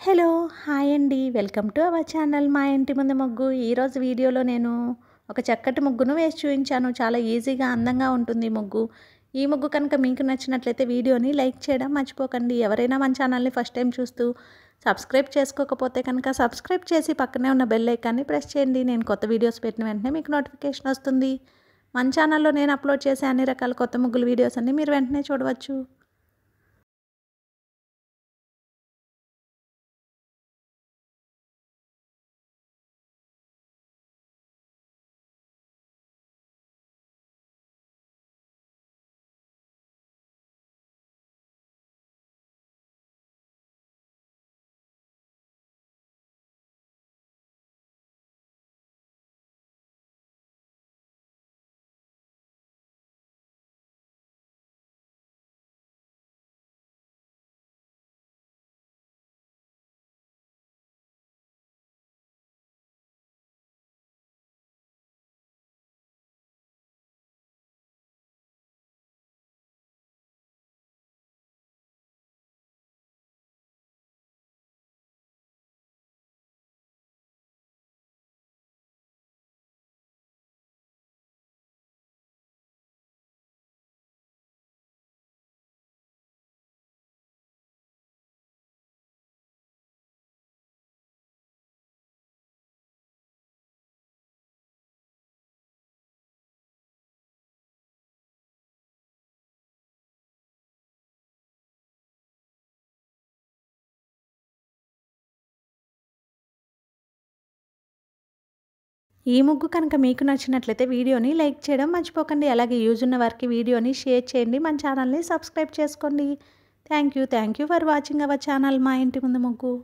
Hello! Hi అండి. Welcome to our channel మా ఇంటి ముందు ముగ్గు. ఈరోజు వీడియోలో నేను ఒక చక్కటి ముగ్గును వేసి చూపించాను. చాలా ఈజీగా, అందంగా ఉంటుంది ఈ ముగ్గు. ఈ ముగ్గు కనుక మీకు నచ్చినట్లయితే వీడియోని లైక్ చేయడం మర్చిపోకండి. ఎవరైనా మన ఛానల్ని ఫస్ట్ టైం చూస్తూ సబ్స్క్రైబ్ చేసుకోకపోతే కనుక సబ్స్క్రైబ్ చేసి పక్కనే ఉన్న బెల్ ఐకాన్ని ప్రెస్ చేయండి. నేను కొత్త వీడియోస్ పెట్టిన వెంటనే మీకు నోటిఫికేషన్ వస్తుంది. మన ఛానల్లో నేను అప్లోడ్ చేసే అన్ని రకాల కొత్త ముగ్గుల వీడియోస్ అన్ని మీరు వెంటనే చూడవచ్చు. ఈ ముగ్గు కనుక మీకు నచ్చినట్లయితే వీడియోని లైక్ చేయడం మర్చిపోకండి. అలాగే యూజ్ ఉన్న వారికి వీడియోని షేర్ చేయండి. మన ఛానల్ని సబ్స్క్రైబ్ చేసుకోండి. Thank you for watching our channel మా ఇంటి ముందు ముగ్గు.